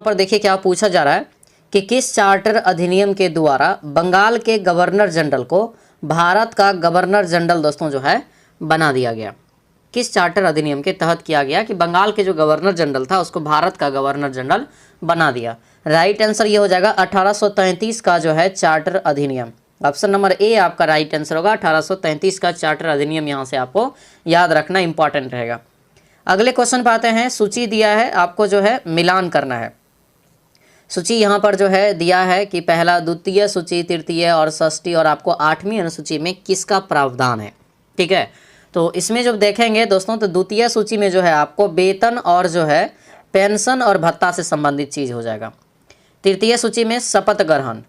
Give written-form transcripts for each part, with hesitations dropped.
पर देखिए क्या पूछा जा रहा है कि किस चार्टर अधिनियम के द्वारा बंगाल के गवर्नर जनरल को भारत का गवर्नर जनरल दोस्तों जो है बना दिया गया। किस चार्टर अधिनियम के तहत किया गया कि बंगाल के जो गवर्नर जनरल था उसको भारत का गवर्नर जनरल बना दिया। राइट आंसर ये हो जाएगा 1833 का जो है चार्टर अधिनियम। ऑप्शन नंबर ए आपका राइट आंसर होगा। 1833 का चार्टर अधिनियम यहाँ से आपको याद रखना इंपॉर्टेंट रहेगा। अगले क्वेश्चन पे आते हैं। सूची दिया है, आपको जो है मिलान करना है। सूची यहाँ पर जो है दिया है कि पहला, द्वितीय सूची, तृतीय और षष्ठी और आपको 8वीं अनुसूची में किसका प्रावधान है। ठीक है, तो इसमें जब देखेंगे दोस्तों तो द्वितीय सूची में जो है आपको वेतन और जो है पेंशन और भत्ता से संबंधित चीज हो जाएगा। तृतीय सूची में शपथ ग्रहण।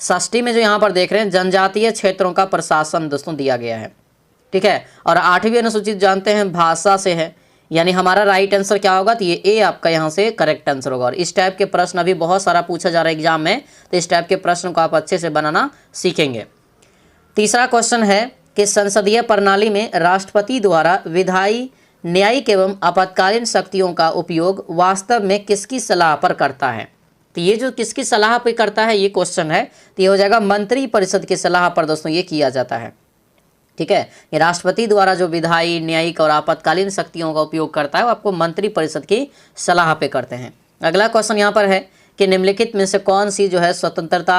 षष्ठी में जो यहाँ पर देख रहे हैं जनजातीय क्षेत्रों का प्रशासन दोस्तों दिया गया है। ठीक है, और 8वीं अनुसूची जानते हैं भाषा से है, यानी हमारा राइट आंसर क्या होगा, तो ये ए आपका यहाँ से करेक्ट आंसर होगा। और इस टाइप के प्रश्न अभी बहुत सारा पूछा जा रहा है एग्जाम में, तो इस टाइप के प्रश्न को आप अच्छे से बनाना सीखेंगे। तीसरा क्वेश्चन है कि संसदीय प्रणाली में राष्ट्रपति द्वारा विधायी, न्यायिक एवं आपातकालीन शक्तियों का उपयोग वास्तव में किसकी सलाह पर करता है। तो ये जो किसकी सलाह पर करता है ये क्वेश्चन है, तो ये हो जाएगा मंत्री परिषद की सलाह पर दोस्तों ये किया जाता है। ठीक है, ये राष्ट्रपति द्वारा जो विधायी, न्यायिक और आपातकालीन शक्तियों का उपयोग करता है वो आपको मंत्री परिषद की सलाह पे करते हैं। अगला क्वेश्चन यहाँ पर है कि निम्नलिखित में से कौन सी जो है स्वतंत्रता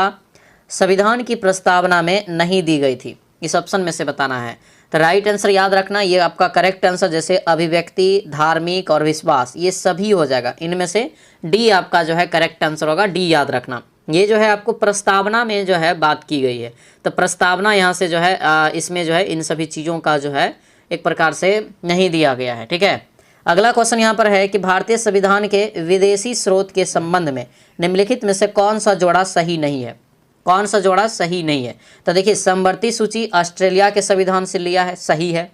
संविधान की प्रस्तावना में नहीं दी गई थी, इस ऑप्शन में से बताना है। तो राइट आंसर याद रखना, ये आपका करेक्ट आंसर जैसे अभिव्यक्ति, धार्मिक और विश्वास ये सभी हो जाएगा। इनमें से डी आपका जो है करेक्ट आंसर होगा, डी याद रखना। ये जो है आपको प्रस्तावना में जो है बात की गई है, तो प्रस्तावना यहाँ से जो है इसमें जो है इन सभी चीज़ों का जो है एक प्रकार से नहीं दिया गया है। ठीक है, अगला क्वेश्चन यहाँ पर है कि भारतीय संविधान के विदेशी स्रोत के संबंध में निम्नलिखित में से कौन सा जोड़ा सही नहीं है। कौन सा जोड़ा सही नहीं है, तो देखिए समवर्ती सूची ऑस्ट्रेलिया के संविधान से लिया है, सही है।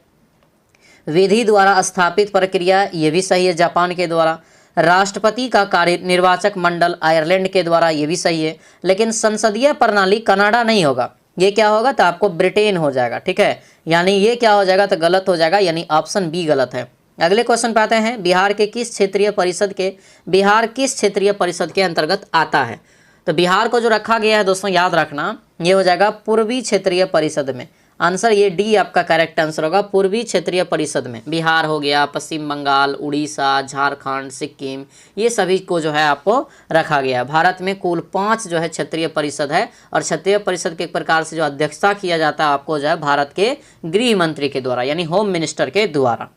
विधि द्वारा स्थापित प्रक्रिया ये भी सही है, जापान के द्वारा। राष्ट्रपति का कार्य निर्वाचक मंडल आयरलैंड के द्वारा, ये भी सही है। लेकिन संसदीय प्रणाली कनाडा नहीं होगा, ये क्या होगा, तो आपको ब्रिटेन हो जाएगा। ठीक है, यानी ये क्या हो जाएगा, तो गलत हो जाएगा, यानी ऑप्शन बी गलत है। अगले क्वेश्चन पे आते हैं। बिहार किस क्षेत्रीय परिषद के अंतर्गत आता है। तो बिहार को जो रखा गया है दोस्तों याद रखना, ये हो जाएगा पूर्वी क्षेत्रीय परिषद में। आंसर ये डी आपका करेक्ट आंसर होगा, पूर्वी क्षेत्रीय परिषद में। बिहार हो गया, पश्चिम बंगाल, उड़ीसा, झारखंड, सिक्किम, ये सभी को जो है आपको रखा गया। भारत में कुल 5 जो है क्षेत्रीय परिषद है, और क्षेत्रीय परिषद के एक प्रकार से जो अध्यक्षता किया जाता है आपको जो है भारत के गृह मंत्री के द्वारा, यानी होम मिनिस्टर के द्वारा।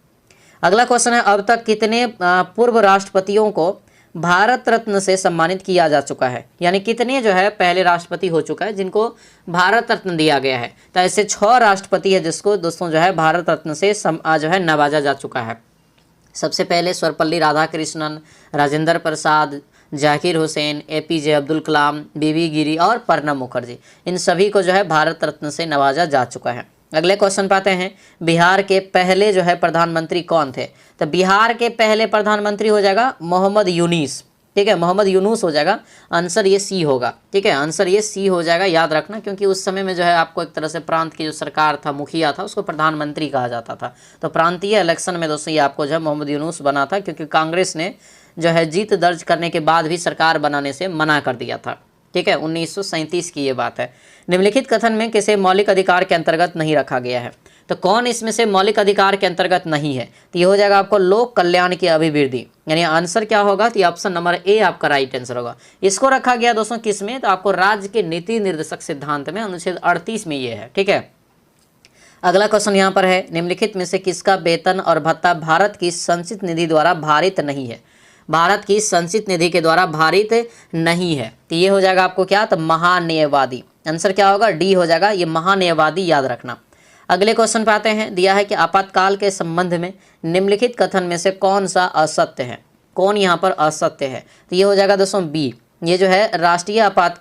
अगला क्वेश्चन है, अब तक कितने पूर्व राष्ट्रपतियों को भारत रत्न से सम्मानित किया जा चुका है, यानी कितने जो है पहले राष्ट्रपति हो चुका है जिनको भारत रत्न दिया गया है। तो ऐसे 6 राष्ट्रपति है जिसको दोस्तों जो है भारत रत्न से जो है नवाजा जा चुका है। सबसे पहले सर्वपल्ली राधाकृष्णन, राजेंद्र प्रसाद, जाकिर हुसैन, APJ अब्दुल कलाम, BB गिरी और प्रणब मुखर्जी, इन सभी को जो है भारत रत्न से नवाजा जा चुका है। अगले क्वेश्चन पाते हैं। बिहार के पहले जो है प्रधानमंत्री कौन थे। तो बिहार के पहले प्रधानमंत्री हो जाएगा मोहम्मद यूनुस। ठीक है, मोहम्मद यूनुस हो जाएगा। आंसर ये सी होगा। ठीक है, आंसर ये सी हो जाएगा, याद रखना, क्योंकि उस समय में जो है आपको एक तरह से प्रांत की जो सरकार था, मुखिया था, उसको प्रधानमंत्री कहा जाता था। तो प्रांतीय इलेक्शन में दोस्तों ये आपको जो है मोहम्मद यूनुस बना था, क्योंकि कांग्रेस ने जो है जीत दर्ज करने के बाद भी सरकार बनाने से मना कर दिया था। ठीक है, 1937 की ये बात है। निम्नलिखित कथन में किसे मौलिक अधिकार के अंतर्गत नहीं रखा गया है। तो कौन इसमें से मौलिक अधिकार के अंतर्गत नहीं है, तो ये हो जाएगा आपको लोक कल्याण की अभिवृद्धि, यानी आंसर क्या होगा, तो ऑप्शन नंबर ए आपका राइट आंसर होगा। इसको रखा गया दोस्तों किस में, तो आपको राज्य के नीति निर्देशक सिद्धांत में, अनुच्छेद 38 में ये है। ठीक है, अगला क्वेश्चन यहाँ पर है। निम्नलिखित में से किसका वेतन और भत्ता भारत की संचित निधि द्वारा भारित नहीं है। भारत की संचित निधि के द्वारा भारित नहीं है, तो ये हो जाएगा आपको क्या, तो महान्यायवादी। आंसर क्या होगा, डी हो जाएगा, ये महान्यायवादी याद रखना। अगले क्वेश्चन पे आते हैं। दिया है कि आपातकाल के संबंध में निम्नलिखित कथन में से कौन सा असत्य है। कौन यहाँ पर असत्य है, तो ये हो जाएगा दोस्तों बी। ये जो है राष्ट्रीय आपात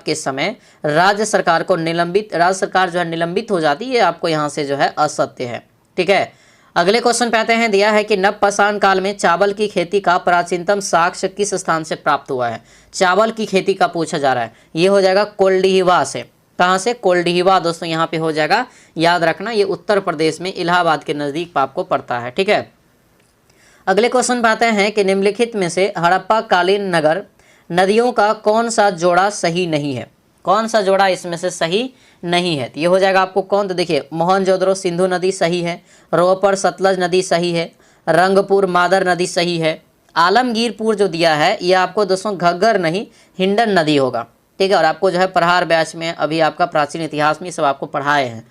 के समय राज्य सरकार जो है निलंबित हो जाती है, ये आपको यहाँ से जो है असत्य है। ठीक है, अगले क्वेश्चन पे आते हैं। दिया है कि नवपाषाण काल में चावल की खेती का प्राचीनतम साक्ष्य किस स्थान से प्राप्त हुआ है। चावल की खेती का पूछा जा रहा है, ये हो जाएगा कोल्डिहिवा से। कहाँ से, कोल्डिहिवा दोस्तों यहाँ पे हो जाएगा, याद रखना, ये उत्तर प्रदेश में इलाहाबाद के नज़दीक आपको पड़ता है। ठीक है, अगले क्वेश्चन पे आते हैं कि निम्नलिखित में से हड़प्पा कालीन नगर नदियों का कौन सा जोड़ा सही नहीं है, कौन सा जोड़ा इसमें से सही नहीं है। तो ये हो जाएगा आपको कौन, तो देखिए मोहनजोदड़ो सिंधु नदी सही है, रोहपर सतलज नदी सही है, रंगपुर मादर नदी सही है, आलमगीरपुर जो दिया है ये आपको दोस्तों घग्गर नहीं हिंडन नदी होगा, ठीक है। और आपको जो है प्रहार बैच में अभी आपका प्राचीन इतिहास में सब आपको पढ़ाए हैं।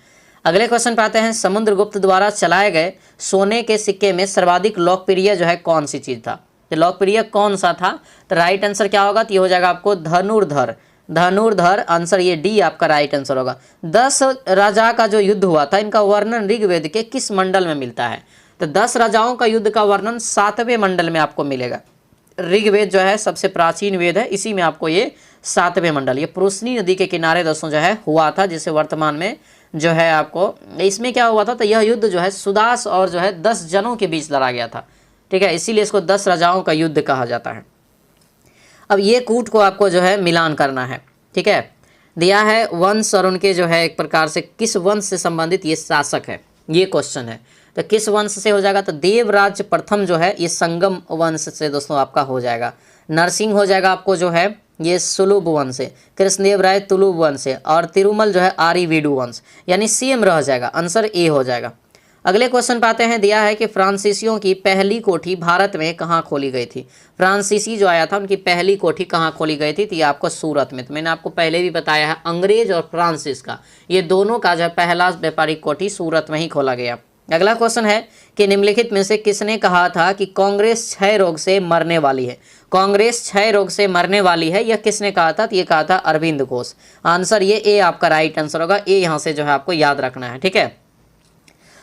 अगले क्वेश्चन पे आते हैं, समुद्रगुप्त द्वारा चलाए गए सोने के सिक्के में सर्वाधिक लोकप्रिय जो है कौन सी चीज था, तो लोकप्रिय कौन सा था, तो राइट आंसर क्या होगा, तो ये हो जाएगा आपको धनुर्धर, धनुर्धर आंसर, ये डी आपका राइट आंसर होगा। 10 राजा का जो युद्ध हुआ था इनका वर्णन ऋग्वेद के किस मंडल में मिलता है, तो 10 राजाओं का युद्ध का वर्णन 7वें मंडल में आपको मिलेगा। ऋग्वेद जो है सबसे प्राचीन वेद है, इसी में आपको ये 7वें मंडल, ये पुरुषनी नदी के किनारे दोस्तों जो है हुआ था, जिसे वर्तमान में जो है आपको, इसमें क्या हुआ था, तो यह युद्ध जो है सुदास और जो है 10 जनों के बीच लड़ा गया था, ठीक है, इसीलिए इसको 10 राजाओं का युद्ध कहा जाता है। अब ये कूट को आपको जो है मिलान करना है, ठीक है। दिया है वंश और उनके जो है एक प्रकार से किस वंश से संबंधित ये शासक है, ये क्वेश्चन है, तो किस वंश से हो जाएगा, तो देवराज प्रथम जो है ये संगम वंश से दोस्तों आपका हो जाएगा। नरसिंह हो जाएगा आपको जो है ये सुलभ वंश है, कृष्णदेव राय तुलुभ वंश है, और तिरुमल जो है आर्यवीडु वंश, यानी सेम रह जाएगा, आंसर ए हो जाएगा। अगले क्वेश्चन पाते हैं, दिया है कि फ्रांसीसियों की पहली कोठी भारत में कहाँ खोली गई थी। फ्रांसीसी जो आया था उनकी पहली कोठी कहाँ खोली गई थी, तो ये आपको सूरत में, तो मैंने आपको पहले भी बताया है अंग्रेज और फ्रांसिस का ये दोनों का जो है पहला व्यापारिक कोठी सूरत में ही खोला गया। अगला क्वेश्चन है कि निम्नलिखित में से किसने कहा था कि कांग्रेस क्षय रोग से मरने वाली है, कांग्रेस क्षय रोग से मरने वाली है, यह किसने कहा था, तो ये कहा था अरविंद घोष, आंसर ये ए आपका राइट आंसर होगा, ए यहाँ से जो है आपको याद रखना है, ठीक है।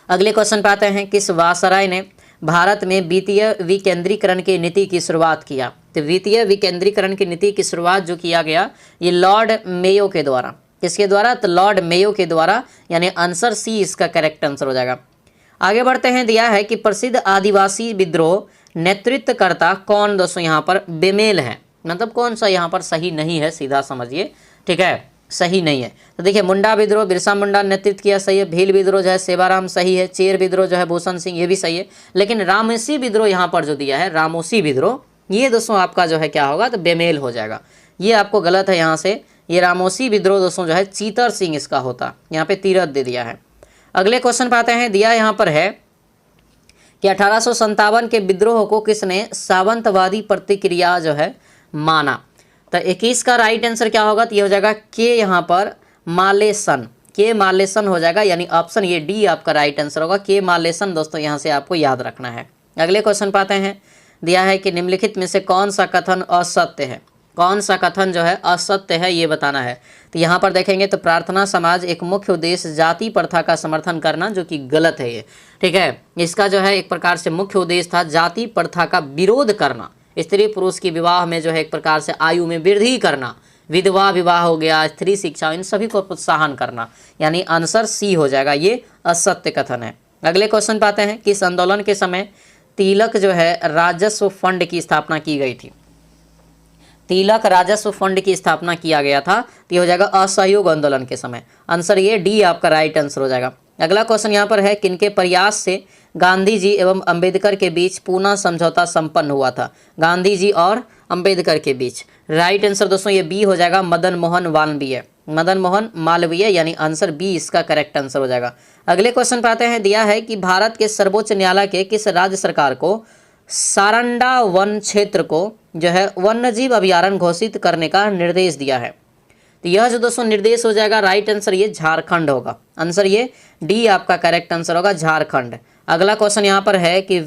अगले क्वेश्चन पे आते हैं, किस वायसराय ने भारत में वित्तीय विकेंद्रीकरण की नीति की शुरुआत किया, तो वित्तीय विकेंद्रीकरण की नीति की शुरुआत जो किया गया ये लॉर्ड मेयो के द्वारा, किसके द्वारा, तो लॉर्ड मेयो के द्वारा, यानी आंसर सी इसका करेक्ट आंसर हो जाएगा। आगे बढ़ते हैं, दिया है कि प्रसिद्ध आदिवासी विद्रोह नेतृत्वकर्ता कौन, दोस्तों यहाँ पर बेमेल है, मतलब कौन सा यहाँ पर सही नहीं है, सीधा समझिए, ठीक है, सही नहीं है। तो देखिए मुंडा विद्रोह बिरसा मुंडा नेतृत्व किया, सही है। भील विद्रोह जो है सेवाराम सही है। चेर विद्रोह जो है भूषण सिंह, ये भी सही है। लेकिन रामोसी विद्रोह यहाँ पर जो दिया है रामोसी विद्रोह, ये दोस्तों आपका जो है क्या होगा, तो बेमेल हो जाएगा, ये आपको गलत है यहाँ से। ये रामोसी विद्रोह दोस्तों जो है चीतर सिंह इसका होता, यहाँ पे तीरथ दे दिया है। अगले क्वेश्चन पे आते हैं, दिया यहाँ पर है कि 1857 के विद्रोह को किसने सावंतवादी प्रतिक्रिया जो है माना, तो 21 का राइट आंसर क्या होगा, तो ये हो जाएगा के यहाँ पर मालेसन, के मालेसन हो जाएगा, यानी ऑप्शन ये डी आपका राइट आंसर होगा, के मालेसन दोस्तों यहाँ से आपको याद रखना है। अगले क्वेश्चन पाते हैं, दिया है कि निम्नलिखित में से कौन सा कथन असत्य है, कौन सा कथन जो है असत्य है ये बताना है। तो यहाँ पर देखेंगे तो प्रार्थना समाज एक मुख्य उद्देश्य जाति प्रथा का समर्थन करना, जो कि गलत है ये, ठीक है। इसका जो है एक प्रकार से मुख्य उद्देश्य था जाति प्रथा का विरोध करना, स्त्री पुरुष की विवाह में जो है एक प्रकार से आयु में वृद्धि करना, विधवा विवाह हो गया, स्त्री शिक्षा, इन सभी को प्रोत्साहन करना, यानी आंसर सी हो जाएगा, ये असत्य कथन है। अगले क्वेश्चन पाते हैं, किस आंदोलन के समय तिलक जो है राजस्व फंड की स्थापना की गई थी, तिलक राजस्व फंड की स्थापना किया गया था, तो ये हो जाएगा असहयोग आंदोलन के समय, आंसर ये डी आपका राइट आंसर हो जाएगा। अगला क्वेश्चन यहाँ पर है, किनके प्रयास से गांधी जी एवं अंबेडकर के बीच पूना समझौता संपन्न हुआ था, गांधी जी और अंबेडकर के बीच, राइट आंसर दोस्तों ये बी हो जाएगा, मदन मोहन मालवीय, मदन मोहन मालवीय, यानी आंसर बी इसका करेक्ट आंसर हो जाएगा। अगले क्वेश्चन पाते हैं, दिया है कि भारत के सर्वोच्च न्यायालय के किस राज्य सरकार को सारंडा वन क्षेत्र को जो है वन्यजीव अभयारण्य घोषित करने का निर्देश दिया है, तो यह जो दोस्तों निर्देश हो जाएगा राइट आंसर ये झारखंड होगा, आंसर ये डी आपका करेक्ट आंसर होगा, झारखंड। अगला क्वेश्चन यहाँ पर है कि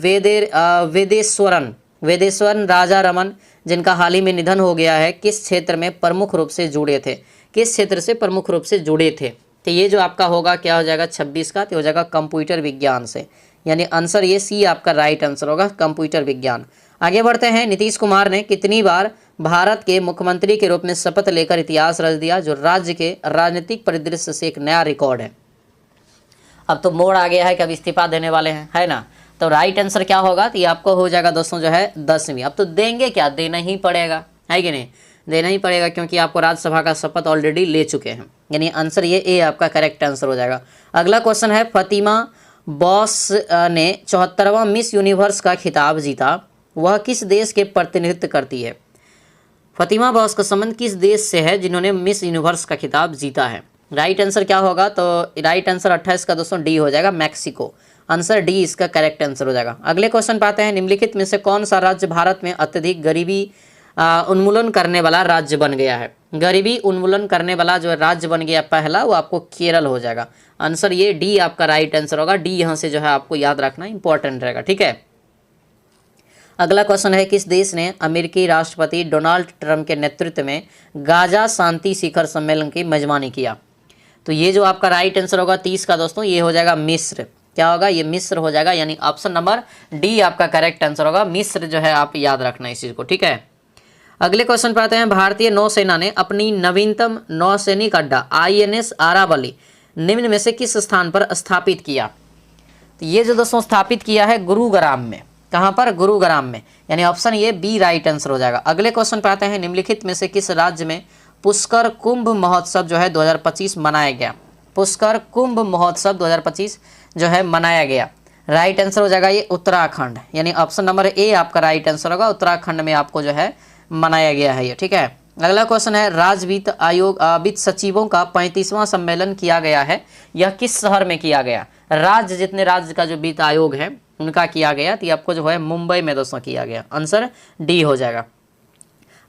वेदेश्वरन राजा रमन जिनका हाल ही में निधन हो गया है, किस क्षेत्र में प्रमुख रूप से जुड़े थे, किस क्षेत्र से प्रमुख रूप से जुड़े थे, तो ये जो आपका होगा क्या हो जाएगा 26 का, तो हो जाएगा कंप्यूटर विज्ञान से, यानी आंसर ये सी आपका राइट आंसर होगा, कंप्यूटर विज्ञान। आगे बढ़ते हैं, नीतीश कुमार ने कितनी बार भारत के मुख्यमंत्री के रूप में शपथ लेकर इतिहास रच दिया, जो राज्य के राजनीतिक परिदृश्य से एक नया रिकॉर्ड है। अब तो मोड़ आ गया है कि अब इस्तीफा देने वाले हैं, है ना, तो राइट आंसर क्या होगा, तो ये आपको हो जाएगा दोस्तों जो है 10वीं। अब तो देंगे क्या, देना ही पड़ेगा, है कि नहीं, देना ही पड़ेगा, क्योंकि आपको राज्यसभा का शपथ ऑलरेडी ले चुके हैं, यानी आंसर ये ए आपका करेक्ट आंसर हो जाएगा। अगला क्वेश्चन है, फतिमा बॉस ने 74वां मिस यूनिवर्स का खिताब जीता, वह किस देश के प्रतिनिधित्व करती है? फतिमा बॉस का संबंध किस देश से है जिन्होंने मिस यूनिवर्स का खिताब जीता है? राइट आंसर क्या होगा? तो राइट आंसर 28 का दोस्तों डी हो जाएगा, मैक्सिको। आंसर डी इसका करेक्ट आंसर हो जाएगा। अगले क्वेश्चन पे आते हैं, निम्नलिखित में से कौन सा राज्य भारत में अत्यधिक गरीबी उन्मूलन करने वाला राज्य बन गया है? गरीबी उन्मूलन करने वाला जो राज्य बन गया पहला, वो आपको केरल हो जाएगा। आंसर ये डी आपका राइट आंसर होगा। डी यहाँ से जो है आपको याद रखना इंपॉर्टेंट रहेगा, ठीक है। अगला क्वेश्चन है, किस देश ने अमेरिकी राष्ट्रपति डोनाल्ड ट्रंप के नेतृत्व में गाजा शांति शिखर सम्मेलन की मेजबानी किया? तो ये जो आपका राइट आंसर होगा 30 का दोस्तों, ये हो जाएगा मिस्र। क्या होगा? ये मिस्र हो जाएगा, यानी ऑप्शन नंबर डी आपका करेक्ट आंसर होगा। मिस्र जो है आप याद रखना इस चीज को, ठीक है। अगले क्वेश्चन पर आते हैं, भारतीय नौसेना ने अपनी नवीनतम नौसैनिक अड्डा INS आरावली निम्न में से किस स्थान पर स्थापित किया? तो ये जो दोस्तों स्थापित किया है गुरुग्राम में। कहाँ पर? गुरुग्राम में, यानी ऑप्शन ये बी राइट आंसर हो जाएगा। अगले क्वेश्चन पर आते हैं, निम्नलिखित में से किस राज्य में पुष्कर कुंभ महोत्सव जो है 2025 मनाया गया? पुष्कर कुंभ महोत्सव 2025 जो है मनाया गया। राइट आंसर हो जाएगा ये उत्तराखंड, यानी ऑप्शन नंबर ए आपका राइट आंसर होगा। उत्तराखंड में आपको जो है मनाया गया है ये, ठीक है। अगला क्वेश्चन है, राज्य वित्त आयोग वित्त सचिवों का 35वां सम्मेलन किया गया है, यह किस शहर में किया गया? राज्य जितने राज्य का जो वित्त आयोग है उनका किया गया, तो ये आपको जो है मुंबई में दोस्तों किया गया। आंसर डी हो जाएगा।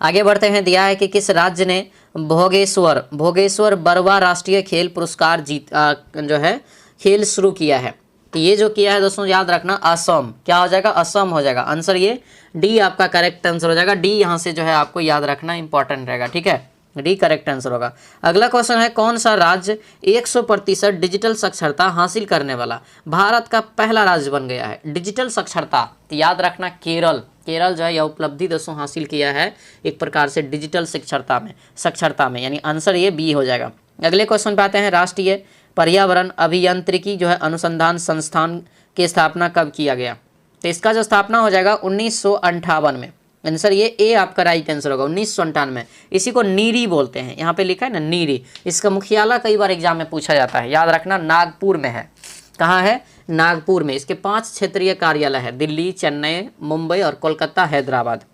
आगे बढ़ते हैं, दिया है कि किस राज्य ने भोगेश्वर बरवा राष्ट्रीय खेल पुरस्कार जो है खेल शुरू किया है? तो ये जो किया है दोस्तों याद रखना असम। क्या हो जाएगा? असम हो जाएगा। आंसर ये डी आपका करेक्ट आंसर हो जाएगा। डी यहाँ से जो है आपको याद रखना इंपॉर्टेंट रहेगा, ठीक है। डी करेक्ट आंसर होगा। अगला क्वेश्चन है, कौन सा राज्य 100% डिजिटल साक्षरता हासिल करने वाला भारत का पहला राज्य बन गया है? डिजिटल साक्षरता, तो याद रखना केरल। केरल जो है यह उपलब्धि दोस्तों हासिल किया है एक प्रकार से डिजिटल साक्षरता में, यानी आंसर ये बी हो जाएगा। अगले क्वेश्चन पे आते हैं, राष्ट्रीय पर्यावरण अभियांत्रिकी जो है अनुसंधान संस्थान की स्थापना कब किया गया? तो इसका जो स्थापना हो जाएगा 1958 में। आंसर ये ए आपका राइट आंसर होगा, 1958। इसी को नीरी बोलते हैं, यहाँ पे लिखा है ना नीरी। इसका मुख्यालय कई बार एग्जाम में पूछा जाता है, याद रखना नागपुर में है। कहाँ है? नागपुर में। इसके 5 क्षेत्रीय कार्यालय है, दिल्ली, चेन्नई, मुंबई और कोलकाता, हैदराबाद।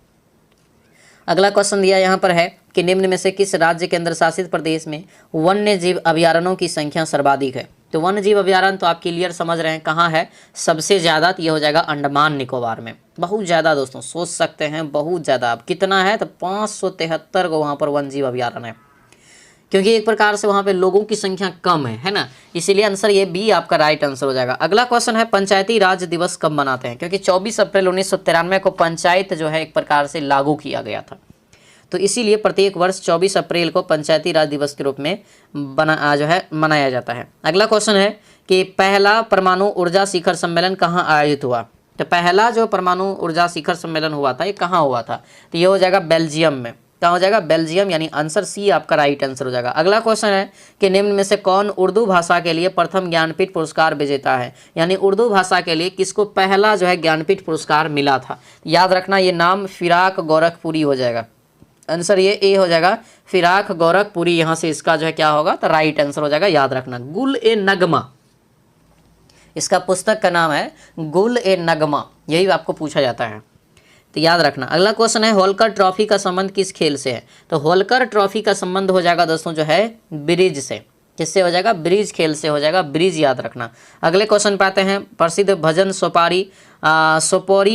अगला क्वेश्चन दिया यहाँ पर है कि निम्न में से किस राज्य केंद्र शासित प्रदेश में वन्य जीव अभयारण्यों की संख्या सर्वाधिक है? तो वन्य जीव अभयारण्य तो आप क्लियर समझ रहे हैं कहाँ है सबसे ज़्यादा, तो ये हो जाएगा अंडमान निकोबार में। बहुत ज़्यादा दोस्तों, सोच सकते हैं बहुत ज़्यादा। अब कितना है? तो 573 को वहाँ पर वन्य जीव अभयारण्य है, क्योंकि एक प्रकार से वहाँ पे लोगों की संख्या कम है ना, इसीलिए आंसर ये बी आपका राइट आंसर हो जाएगा। अगला क्वेश्चन है, पंचायती राज दिवस कब मनाते हैं? क्योंकि 24 अप्रैल 1993 को पंचायत जो है एक प्रकार से लागू किया गया था, तो इसीलिए प्रत्येक वर्ष 24 अप्रैल को पंचायती राज दिवस के रूप में मनाया जाता है। अगला क्वेश्चन है कि पहला परमाणु ऊर्जा शिखर सम्मेलन कहाँ आयोजित हुआ? तो पहला जो परमाणु ऊर्जा शिखर सम्मेलन हुआ था ये कहाँ हुआ था? तो ये हो जाएगा बेल्जियम में। क्या हो जाएगा? बेल्जियम, यानी आंसर सी आपका राइट आंसर हो जाएगा। अगला क्वेश्चन है कि निम्न में से कौन उर्दू भाषा के लिए प्रथम ज्ञानपीठ पुरस्कार विजेता है? यानी उर्दू भाषा के लिए किसको पहला जो है ज्ञानपीठ पुरस्कार मिला था? याद रखना ये नाम फिराक गोरखपुरी हो जाएगा। आंसर ये ए हो जाएगा, फिराक गोरखपुरी। यहाँ से इसका जो है क्या होगा? तो राइट आंसर हो जाएगा। याद रखना गुल-ए-नगमा, इसका पुस्तक का नाम है गुल-ए-नगमा, यही आपको पूछा जाता है, तो याद रखना। अगला क्वेश्चन है, होलकर ट्रॉफी का संबंध किस खेल से है? तो होलकर ट्रॉफी का संबंध हो जाएगा दोस्तों जो है ब्रिज से। किससे हो जाएगा? ब्रिज खेल से हो जाएगा, ब्रिज याद रखना। अगले क्वेश्चन पे आते हैं, प्रसिद्ध भजन सोपारी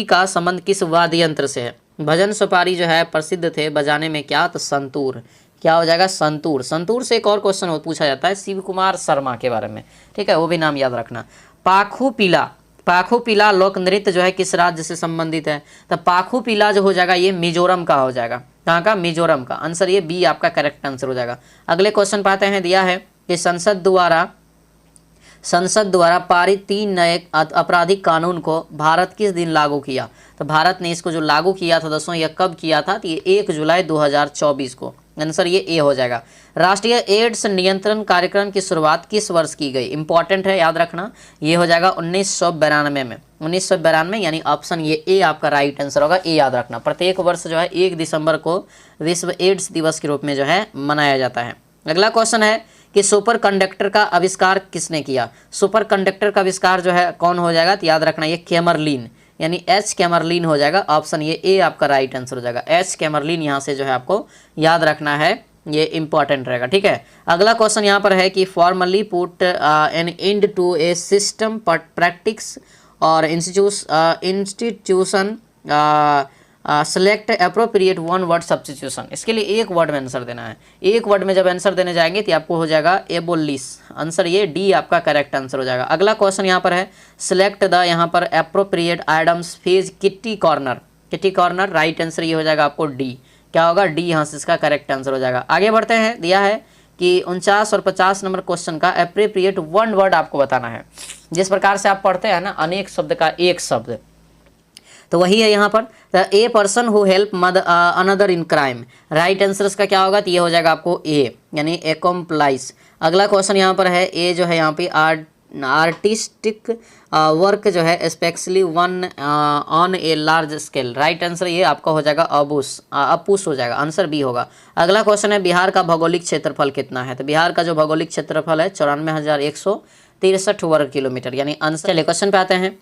का संबंध किस वाद्य यंत्र से है? भजन सोपारी जो है प्रसिद्ध थे बजाने में, क्या? तो संतूर। क्या हो जाएगा? संतूर। संतूर से एक और क्वेश्चन पूछा जाता है शिव कुमार शर्मा के बारे में, ठीक है, वो भी नाम याद रखना। पाखू पीला लोक नृत्य जो है किस राज्य से संबंधित है? तो पाखू पीला जो हो जाएगा ये मिजोरम का हो जाएगा। कहाँ का? मिजोरम का। आंसर ये बी आपका करेक्ट आंसर हो जाएगा। अगले क्वेश्चन पाते हैं, दिया है कि संसद द्वारा पारित 3 नए आपराधिक कानून को भारत किस दिन लागू किया? तो भारत ने इसको जो लागू किया था दोस्तों, यह कब किया था? तो ये 1 जुलाई 2024 को। आंसर ये ए हो जाएगा। राष्ट्रीय एड्स नियंत्रण कार्यक्रम की शुरुआत किस वर्ष की गई? इंपॉर्टेंट है, याद रखना। ये हो जाएगा 1992 में। 1992, यानी ऑप्शन ये ए आपका राइट आंसर होगा। ए याद रखना। प्रत्येक वर्ष जो है 1 दिसंबर को विश्व एड्स दिवस के रूप में जो है मनाया जाता है। अगला क्वेश्चन है कि सुपर कंडक्टर का आविष्कार किसने किया। सुपर कंडक्टर का आविष्कार जो है कौन हो जाएगा, तो याद रखना ये कैमरलिन, यानी एच कैमरलिन हो जाएगा। ऑप्शन ये ए आपका राइट आंसर हो जाएगा। एच कैमरलिन यहाँ से जो है आपको याद रखना है, ये इंपॉर्टेंट रहेगा, ठीक है। अगला क्वेश्चन यहाँ पर है कि formally put an end to a system practice और institution select appropriate one word substitution. इसके लिए एक वर्ड में आंसर देना है। एक वर्ड में जब आंसर देने जाएंगे तो आपको हो जाएगा एबोलिश। आंसर ये डी आपका करेक्ट आंसर हो जाएगा। अगला क्वेश्चन यहाँ पर है सिलेक्ट द यहाँ पर appropriate items phase kitty corner. Kitty corner right answer ये हो जाएगा आपको डी। क्या होगा, डी यहाँ से इसका करेक्ट आंसर हो जाएगा। आगे बढ़ते हैं, दिया है कि 49 और 50 नंबर क्वेश्चन का अप्रोप्रिएट वन वर्ड आपको बताना है। जिस प्रकार से आप पढ़ते हैं ना अनेक शब्द का एक शब्द, तो वही है यहाँ पर। A person who help another in crime, right answer इसका क्या होगा, तो ये हो जाएगा आपको ए, यानी एकम्प्लाइज। अगला क्वेश्चन यहाँ पर है ए जो है यहाँ पे आर्टिस्टिक वर्क जो है specially one on a large scale, right answer ये आपका हो जाएगा अपुस हो जाएगा, आंसर बी होगा। अगला क्वेश्चन है बिहार का भौगोलिक क्षेत्रफल कितना है, तो बिहार का जो भौगोलिक क्षेत्रफल है 94,163 वर्ग किलोमीटर, यानी आंसर। चलिए क्वेश्चन पे आते हैं,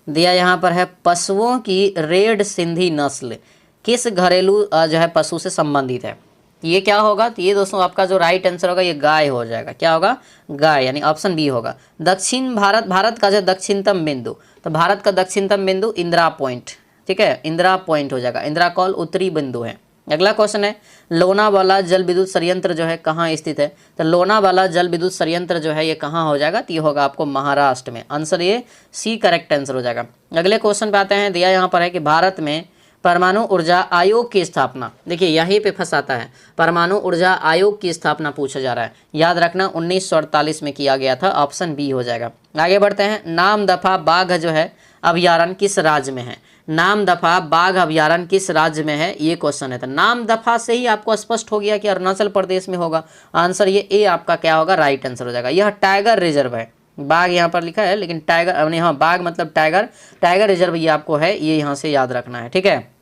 दिया यहाँ पर है पशुओं की रेड सिंधी नस्ल किस घरेलू जो है पशु से संबंधित है, ये क्या होगा, तो ये दोस्तों आपका जो राइट आंसर होगा ये गाय हो जाएगा। क्या होगा, गाय, यानी ऑप्शन बी होगा। दक्षिण भारत का जो दक्षिणतम बिंदु, तो भारत का दक्षिणतम बिंदु इंदिरा पॉइंट, ठीक है, इंदिरा पॉइंट हो जाएगा। इंदिरा कॉल उत्तरी बिंदु है। अगला क्वेश्चन है लोनावाला जल विद्युत संयंत्र जो है कहाँ स्थित है, तो लोनावाला जल विद्युत संयंत्र जो है ये कहाँ हो जाएगा, तो ये होगा आपको महाराष्ट्र में, आंसर ये सी करेक्ट आंसर हो जाएगा। अगले क्वेश्चन पे आते हैं, दिया यहाँ पर है कि भारत में परमाणु ऊर्जा आयोग की स्थापना, देखिए यहीं पे फंसाता है, परमाणु ऊर्जा आयोग की स्थापना पूछा जा रहा है, याद रखना 1948 में किया गया था, ऑप्शन बी हो जाएगा। आगे बढ़ते हैं, नाम दफा बाघ जो है अभ्यारण्य किस राज्य में है, नाम दफा बाघ अभ्यारण्य किस राज्य में है, ये क्वेश्चन है। तो नाम दफा से ही आपको स्पष्ट हो गया कि अरुणाचल प्रदेश में होगा, आंसर ये ए आपका क्या होगा, राइट आंसर हो जाएगा। यह टाइगर रिजर्व है, बाघ यहाँ पर लिखा है लेकिन टाइगर, हाँ बाघ मतलब टाइगर, टाइगर रिजर्व ये आपको है, ये यहाँ से याद रखना है, ठीक है।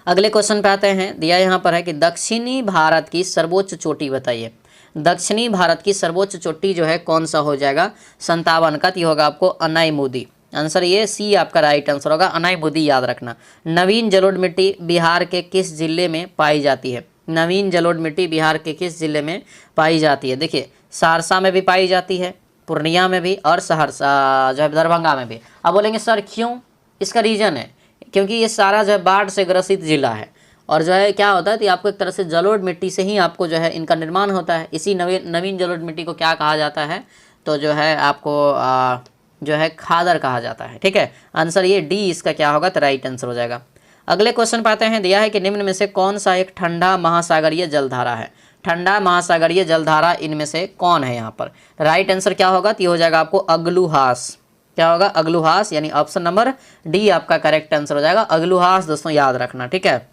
अगले क्वेश्चन पे आते हैं, दिया यहाँ पर है कि दक्षिणी भारत की सर्वोच्च चोटी बताइए। दक्षिणी भारत की सर्वोच्च चोटी जो है कौन सा हो जाएगा, 57 का, तो होगा आपको अनाईमुदी, आंसर ये सी आपका राइट आंसर होगा, अनाईमुदी याद रखना। नवीन जलोढ़ मिट्टी बिहार के किस जिले में पाई जाती है, नवीन जलोढ़ मिट्टी बिहार के किस जिले में पाई जाती है, देखिए सहरसा में भी पाई जाती है, पूर्णिया में भी, और सहरसा जो है दरभंगा में भी। अब बोलेंगे सर क्यों, इसका रीजन है क्योंकि ये सारा जो है बाढ़ से ग्रसित जिला है, और जो है क्या होता है कि आपको एक तरह से जलोढ़ मिट्टी से ही आपको जो है इनका निर्माण होता है। इसी नवीन जलोढ़ मिट्टी को क्या कहा जाता है, तो जो है आपको जो है खादर कहा जाता है, ठीक है, आंसर ये डी इसका क्या होगा, तो राइट आंसर हो जाएगा। अगले क्वेश्चन पाते हैं, दिया है कि निम्न में से कौन सा एक ठंडा महासागरीय जलधारा है, ठंडा महासागरीय जलधारा इनमें से कौन है, यहाँ पर राइट आंसर क्या होगा, तो ये हो जाएगा आपको अग्लुहास। क्या होगा, अग्लुहास, यानी ऑप्शन नंबर डी आपका करेक्ट आंसर हो जाएगा। अग्लुहास दोस्तों याद रखना, ठीक है।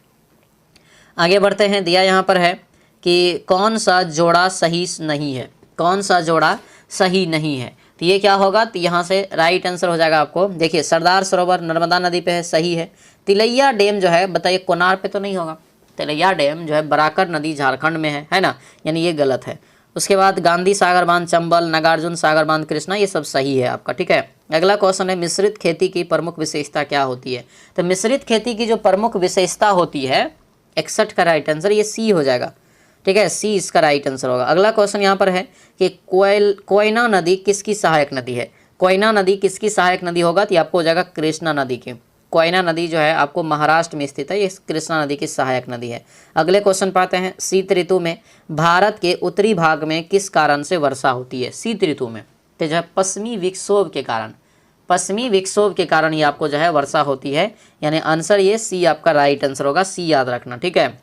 आगे बढ़ते हैं, दिया यहाँ पर है कि कौन सा जोड़ा सही नहीं है, कौन सा जोड़ा सही नहीं है, तो ये क्या होगा, तो यहाँ से राइट आंसर हो जाएगा आपको, देखिए सरदार सरोवर नर्मदा नदी पे है, सही है। तिलैया डैम जो है बताइए कोनार पे तो नहीं होगा, तिलैया डैम जो है बराकर नदी झारखंड में है ना, यानी ये गलत है। उसके बाद गांधी सागर बांध चंबल, नागार्जुन सागर बांध कृष्णा, ये सब सही है आपका, ठीक है। अगला क्वेश्चन है मिश्रित खेती की प्रमुख विशेषता क्या होती है, तो मिश्रित खेती की जो प्रमुख विशेषता होती है 61 का राइट आंसर ये सी हो जाएगा, ठीक है, सी इसका राइट आंसर होगा। अगला क्वेश्चन यहाँ पर है कि कोयना नदी किसकी सहायक नदी है, कोयना नदी किसकी सहायक नदी होगा, तो आपको हो जाएगा कृष्णा नदी की। कोयना नदी जो है आपको महाराष्ट्र में स्थित है, ये कृष्णा नदी की सहायक नदी है। अगले क्वेश्चन पाते हैं, शीत ऋतु में भारत के उत्तरी भाग में किस कारण से वर्षा होती है, शीत ऋतु में, तो जो है पश्चिमी विक्षोभ के कारण, पश्चिमी विक्षोभ के कारण ये आपको जो है वर्षा होती है, यानी आंसर ये सी आपका राइट आंसर होगा, सी याद रखना, ठीक है।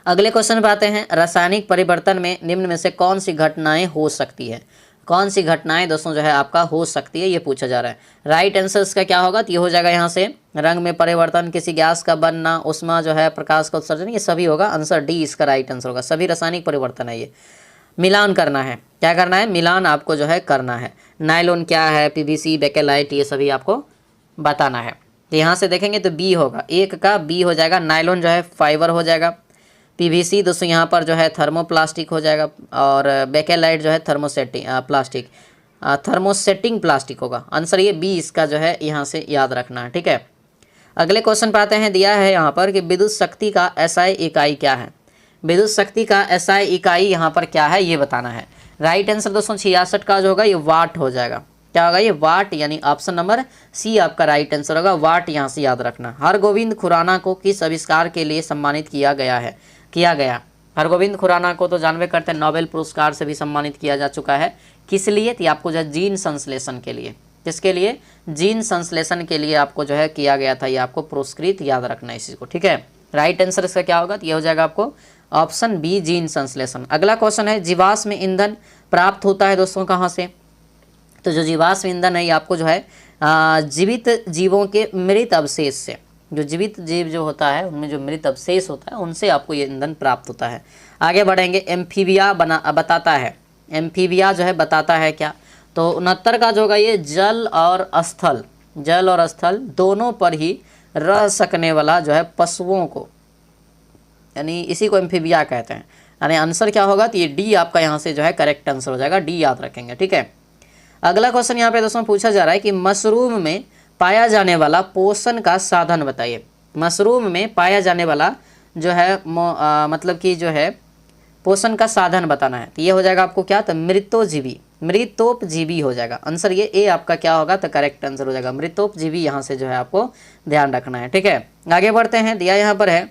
अगले क्वेश्चन पे आते हैं, रासायनिक परिवर्तन में निम्न में से कौन सी घटनाएं हो सकती है, कौन सी घटनाएं दोस्तों जो है आपका हो सकती है, ये पूछा जा रहा है। राइट आंसर इसका क्या होगा, तो ये हो जाएगा यहाँ से रंग में परिवर्तन, किसी गैस का बनना, उष्मा जो है प्रकाश का उत्सर्जन, ये सभी होगा, आंसर डी इसका राइट आंसर होगा। सभी रासायनिक परिवर्तन है ये। मिलान करना है, क्या करना है, मिलान आपको जो है करना है। नायलॉन क्या है, पीवीसी, बेकेलाइट, ये सभी आपको बताना है। तो यहाँ से देखेंगे तो बी होगा, एक का बी हो जाएगा, नायलॉन जो है फाइबर हो जाएगा, पीवीसी दोस्तों यहाँ पर जो है थर्मोप्लास्टिक हो जाएगा, और बेकेलाइट जो है थर्मोसेटिंग प्लास्टिक होगा। आंसर ये बी इसका जो है यहाँ से याद रखना है, ठीक है। अगले क्वेश्चन पे आते हैं, दिया है यहाँ पर कि विद्युत शक्ति का एसआई इकाई क्या है। विद्युत शक्ति का एसआई इकाई यहाँ पर क्या है ये बताना है। राइट आंसर दोस्तों 66 का जो होगा ये वाट हो जाएगा। क्या होगा ये वाट, यानी ऑप्शन नंबर सी आपका राइट आंसर होगा, वाट यहाँ से याद रखना। हरगोविंद खुराना को किस आविष्कार के लिए सम्मानित किया गया। हरगोविंद खुराना को तो जानवे करते हैं नोबेल पुरस्कार से भी सम्मानित किया जा चुका है। किस लिए, तो आपको जो है जीन संश्लेषण के लिए। किसके लिए, जीन संश्लेषण के लिए आपको जो है किया गया था, ये आपको पुरस्कृत याद रखना है इसी को, ठीक है। राइट आंसर इसका क्या होगा, तो ये हो जाएगा आपको ऑप्शन बी जीन संश्लेषण। अगला क्वेश्चन है, जीवाश्म ईंधन प्राप्त होता है दोस्तों कहाँ से। तो जो जीवाश्म ईंधन है ये आपको जो है जीवित जीवों के मृत अवशेष से, जो जीवित जीव जो होता है उनमें जो मृत अवशेष होता है उनसे आपको ये ईंधन प्राप्त होता है। आगे बढ़ेंगे, एम्फीबिया बताता है, एम्फीबिया जो है बताता है क्या, तो 69 का जो होगा ये जल और स्थल दोनों पर ही रह सकने वाला जो है पशुओं को, यानी इसी को एम्फीबिया कहते हैं। यानी आंसर क्या होगा, तो ये डी आपका यहाँ से जो है करेक्ट आंसर हो जाएगा, डी याद रखेंगे, ठीक है। अगला क्वेश्चन यहाँ पे दोस्तों पूछा जा रहा है कि मशरूम में पाया जाने वाला पोषण का साधन बताइए। मशरूम में पाया जाने वाला जो है मतलब कि जो है पोषण का साधन बताना है। तो ये हो जाएगा आपको क्या, तो मृतोपजीवी हो जाएगा। आंसर ये ए आपका क्या होगा, तो करेक्ट आंसर हो जाएगा मृतोपजीवी, यहाँ से जो है आपको ध्यान रखना है, ठीक है। आगे बढ़ते हैं, दिया यहाँ पर है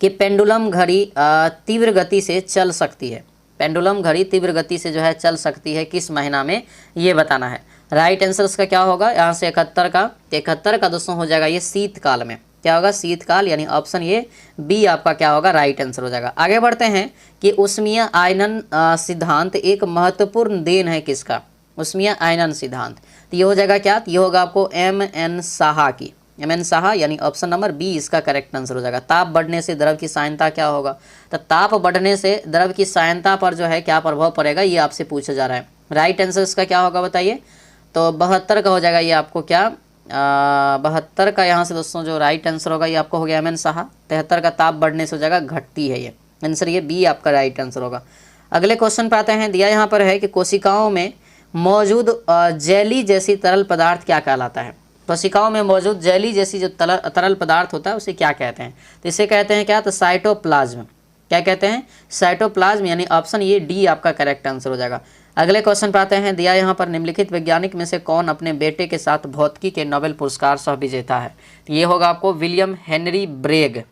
कि पेंडुलम घड़ी तीव्र गति से चल सकती है। पेंडुलम घड़ी तीव्र गति से जो है चल सकती है किस महीना में, ये बताना है। राइट आंसर उसका क्या होगा, यहाँ से 71 का दोस्तों हो जाएगा ये शीतकाल में। क्या होगा, शीतकाल, यानी ऑप्शन ये बी आपका क्या होगा राइट आंसर हो जाएगा। आगे बढ़ते हैं कि उष्मीय आयनन सिद्धांत एक महत्वपूर्ण देन है किसका, उष्मीय आयनन सिद्धांत। तो ये हो जाएगा क्या, तो ये होगा आपको एम.एन. साहा की, एम.एन. साहा, यानी ऑप्शन नंबर बी इसका करेक्ट आंसर हो जाएगा। ताप बढ़ने से द्रव की सायनता क्या होगा, तो ताप बढ़ने से द्रव की सायनता पर जो है क्या प्रभाव पड़ेगा, ये आपसे पूछा जा रहा है। राइट आंसर इसका क्या होगा बताइए, तो 72 का हो जाएगा ये आपको क्या 72 का यहाँ से दोस्तों जो राइट आंसर होगा ये आपको हो गया एम.एन. साहा। 73 का ताप बढ़ने से हो जाएगा घटती है, ये आंसर ये बी आपका राइट आंसर होगा। अगले क्वेश्चन पे आते हैं, दिया यहाँ पर है कि कोशिकाओं में मौजूद जेली जैसी तरल पदार्थ क्या कहलाता है। कोशिकाओं में मौजूद जेली जैसी जो तरल पदार्थ होता है उसे क्या कहते हैं, तो इसे कहते हैं क्या, तो साइटोप्लाज्म। क्या कहते हैं, साइटोप्लाज्म, यानी ऑप्शन ये डी आपका करेक्ट आंसर हो जाएगा। अगले क्वेश्चन पे आते हैं, दिया यहाँ पर निम्नलिखित वैज्ञानिक में से कौन अपने बेटे के साथ भौतिकी के नोबेल पुरस्कार सह विजेता है। तो ये होगा आपको विलियम हेनरी ब्रेग,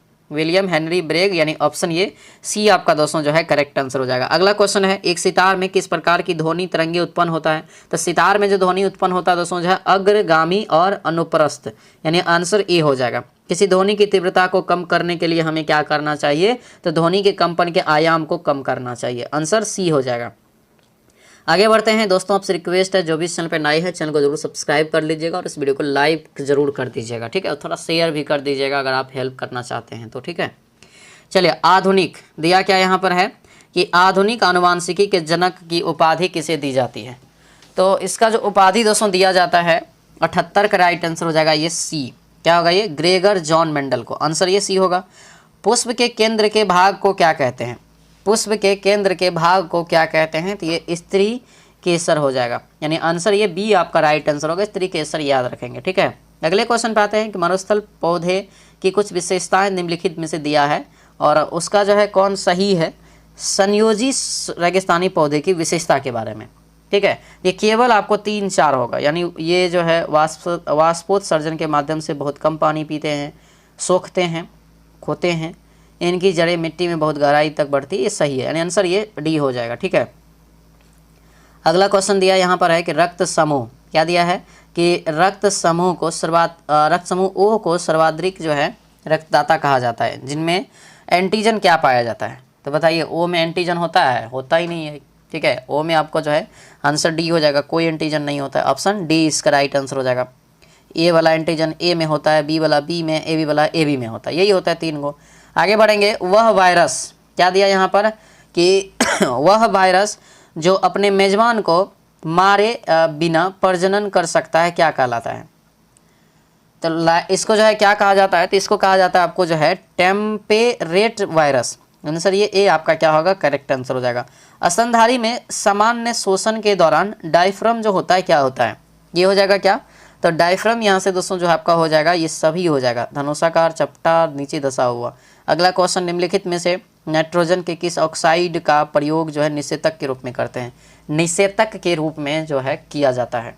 यानी ऑप्शन ये सी आपका दोस्तों जो है करेक्ट आंसर हो जाएगा। अगला क्वेश्चन है, एक सितार में किस प्रकार की ध्वनि तरंगे उत्पन्न होता है। तो सितार में जो ध्वनि उत्पन्न होता है दोस्तों जो है अग्रगामी और अनुप्रस्थ, यानी आंसर ए हो जाएगा। किसी ध्वनि की तीव्रता को कम करने के लिए हमें क्या करना चाहिए, तो ध्वनि के कंपन के आयाम को कम करना चाहिए, आंसर सी हो जाएगा। आगे बढ़ते हैं दोस्तों, आपसे रिक्वेस्ट है जो भी इस चैनल पर नए हैं चैनल को जरूर सब्सक्राइब कर लीजिएगा और इस वीडियो को लाइक जरूर कर दीजिएगा, ठीक है, और थोड़ा शेयर भी कर दीजिएगा अगर आप हेल्प करना चाहते हैं तो, ठीक है। चलिए, आधुनिक दिया क्या यहाँ पर है कि आधुनिक आनुवांशिकी के जनक की उपाधि किसे दी जाती है। तो इसका जो उपाधि दोस्तों दिया जाता है 78 का राइट आंसर हो जाएगा ये सी। क्या होगा ये, ग्रेगर जॉन मेंडल को, आंसर ये सी होगा। पुष्प के केंद्र के भाग को क्या कहते हैं, पुष्प के केंद्र के भाग को क्या कहते हैं, तो ये स्त्री केसर हो जाएगा, यानी आंसर ये बी आपका राइट आंसर होगा, स्त्री केसर याद रखेंगे, ठीक है। अगले क्वेश्चन पे आते हैं कि मरुस्थल पौधे की कुछ विशेषताएं निम्नलिखित में से दिया है और उसका जो है कौन सही है, संयोजी रेगिस्तानी पौधे की विशेषता के बारे में, ठीक है। ये केवल आपको 3-4 होगा, यानी ये जो है वाष्पोत्सर्जन के माध्यम से बहुत कम पानी पीते हैं, सोखते हैं, खोते हैं, इनकी जड़ें मिट्टी में बहुत गहराई तक बढ़ती है, ये सही है, यानी आंसर ये डी हो जाएगा, ठीक है। अगला क्वेश्चन दिया यहाँ पर है कि रक्त समूह, क्या दिया है कि रक्त समूह ओ को सर्वाधिक जो है रक्तदाता कहा जाता है, जिनमें एंटीजन क्या पाया जाता है। तो बताइए, ओ में एंटीजन होता है, होता ही नहीं है, ठीक है। ओ में आपको जो है आंसर डी हो जाएगा, कोई एंटीजन नहीं होता है, ऑप्शन डी इसका राइट आंसर हो जाएगा। ए वाला एंटीजन ए में होता है, बी वाला बी में, ए बी वाला ए बी में होता है, यही होता है 3 गो। आगे बढ़ेंगे, वह वायरस, क्या दिया यहाँ पर कि वह वायरस जो अपने मेजबान को मारे बिना प्रजनन कर सकता है क्या कहलाता है। तो इसको जो है क्या कहा जाता है, तो इसको कहा जाता है आपको जो है टेम्पेरेट वायरस। आंसर ये ए आपका क्या होगा, करेक्ट आंसर हो जाएगा। स्तनधारी में सामान्य शोषण के दौरान डायफ्राम जो होता है क्या होता है, ये हो जाएगा क्या, तो डायफ्राम यहाँ से दोस्तों जो आपका हो जाएगा ये सभी हो जाएगा, धनुषाकार, चपटा, नीचे धसा हुआ। अगला क्वेश्चन, निम्नलिखित में से नाइट्रोजन के किस ऑक्साइड का प्रयोग जो है निषेधक के रूप में करते हैं, निषेधक के रूप में जो है किया जाता है।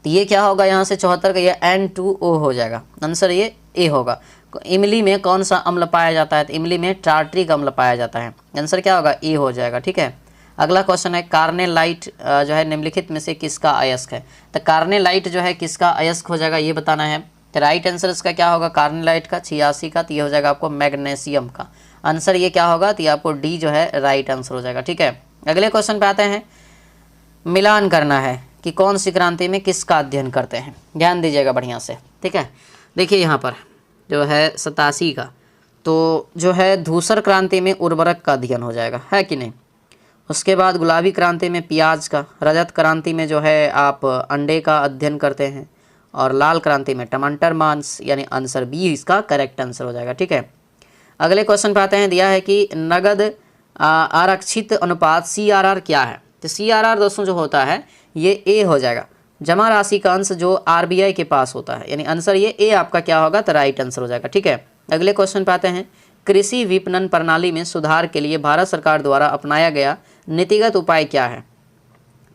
तो ये क्या होगा यहाँ से 74 का ये N2O हो जाएगा। आंसर ये ए होगा। इमली में कौन सा अम्ल पाया जाता है, तो इमली में टार्ट्रिक अम्ल पाया जाता है। आंसर क्या होगा, ए हो जाएगा। ठीक है, अगला क्वेश्चन है कार्नेलाइट जो है निम्नलिखित में से किसका अयस्क है, तो कार्नेलाइट जो है किसका अयस्क हो जाएगा ये बताना है। तो राइट आंसर इसका क्या होगा, कार्नेलाइट का 86 का, तो ये हो जाएगा आपको मैग्नीशियम का। आंसर ये क्या होगा, तो ये आपको डी जो है राइट आंसर हो जाएगा। ठीक है, अगले क्वेश्चन पे आते हैं। मिलान करना है कि कौन सी क्रांति में किसका अध्ययन करते हैं, ध्यान दीजिएगा बढ़िया से। ठीक है, देखिए यहाँ पर जो है 87 का, तो जो है धूसर क्रांति में उर्वरक का अध्ययन हो जाएगा, है कि नहीं। उसके बाद गुलाबी क्रांति में प्याज का, रजत क्रांति में जो है आप अंडे का अध्ययन करते हैं, और लाल क्रांति में टमाटर मांस, यानी आंसर बी इसका करेक्ट आंसर हो जाएगा। ठीक है, अगले क्वेश्चन पे आते हैं। दिया है कि नगद आरक्षित अनुपात CRR क्या है, तो CRR दोस्तों जो होता है ये ए हो जाएगा, जमा राशि का अंश जो RBI के पास होता है, यानी आंसर ये ए आपका क्या होगा, तो राइट आंसर हो जाएगा। ठीक है, अगले क्वेश्चन पे आते हैं। कृषि विपणन प्रणाली में सुधार के लिए भारत सरकार द्वारा अपनाया गया नीतिगत उपाय क्या है,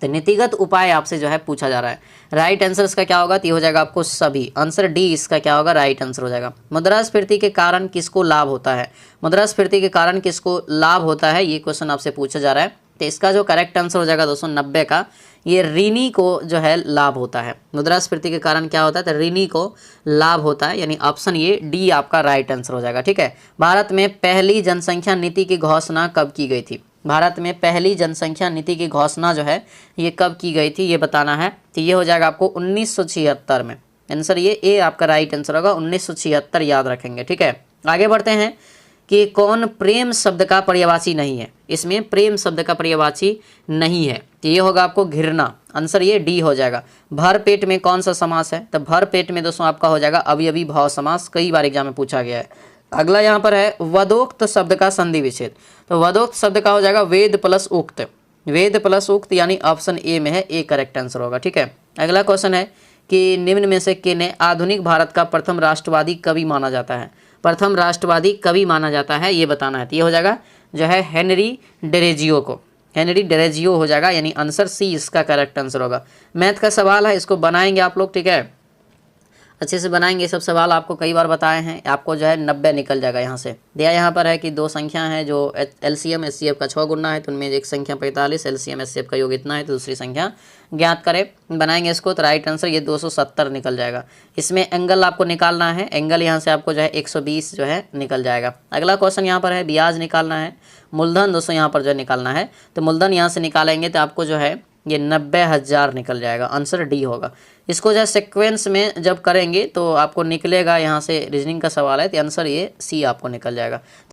तो नीतिगत उपाय आपसे जो है पूछा जा रहा है। राइट आंसर इसका क्या होगा, तो ये हो जाएगा आपको सभी, आंसर डी इसका क्या होगा, राइट आंसर हो जाएगा। मुद्रास्फीति के कारण किसको लाभ होता है, मुद्रास्फीति के कारण किसको लाभ होता है, ये क्वेश्चन आपसे पूछा जा रहा है। तो इसका जो करेक्ट आंसर हो जाएगा दोस्तों 90 का, ये ऋणी को जो है लाभ होता है। मुद्रास्फीति के कारण क्या होता है, तो ऋणी को लाभ होता है, यानी ऑप्शन ये डी आपका राइट आंसर हो जाएगा। ठीक है, भारत में पहली जनसंख्या नीति की घोषणा कब की गई थी, भारत में पहली जनसंख्या नीति की घोषणा जो है ये कब की गई थी, ये बताना है। तो ये हो जाएगा आपको 1976 में। आंसर ये ए आपका राइट आंसर होगा, 1976 याद रखेंगे। ठीक है, आगे बढ़ते हैं कि कौन प्रेम शब्द का पर्यायवाची नहीं है, इसमें प्रेम शब्द का पर्यायवाची नहीं है, तो ये होगा आपको घृणा। आंसर ये डी हो जाएगा। भर पेट में कौन सा समास है, तो भर पेट में दोस्तों आपका हो जाएगा अवयवी भाव समास, कई बार एग्जाम में पूछा गया है। अगला यहाँ पर है वदोक्त शब्द का संधि विच्छेद, तो वदोक्त शब्द का हो जाएगा वेद प्लस उक्त, वेद प्लस उक्त, यानी ऑप्शन ए में है, ए करेक्ट आंसर होगा। ठीक है, अगला क्वेश्चन है कि निम्न में से किन्हें आधुनिक भारत का प्रथम राष्ट्रवादी कवि माना जाता है, प्रथम राष्ट्रवादी कवि माना जाता है, ये बताना है। तो ये हो जाएगा जो है हेनरी डेरेजियो को, हेनरी डेरेजियो हो जाएगा, यानी आंसर सी इसका करेक्ट आंसर होगा। मैथ का सवाल है, इसको बनाएंगे आप लोग। ठीक है, अच्छे से बनाएंगे, सब सवाल आपको कई बार बताए हैं, आपको जो है 90 निकल जाएगा यहाँ से। दिया यहाँ पर है कि दो संख्या है जो LCM SCF का 6 गुना है, तो उनमें एक संख्या 45, LCM SCF का योग इतना है, तो दूसरी संख्या ज्ञात करें। बनाएंगे इसको, तो राइट आंसर ये 270 निकल जाएगा। इसमें एंगल आपको निकालना है, एंगल यहाँ से आपको जो है 120 जो है निकल जाएगा। अगला क्वेश्चन यहाँ पर है ब्याज निकालना है, मूलधन दोस्तों यहाँ पर जो है निकालना है, तो मूलधन यहाँ से निकालेंगे तो आपको जो है ये 90,000 निकल जाएगा, आंसर डी होगा। इसको जो है सिक्वेंस में जब करेंगे तो आपको निकलेगा, यहाँ से रीजनिंग का सवाल है, तो आंसर ये सी आपको निकल जाएगा।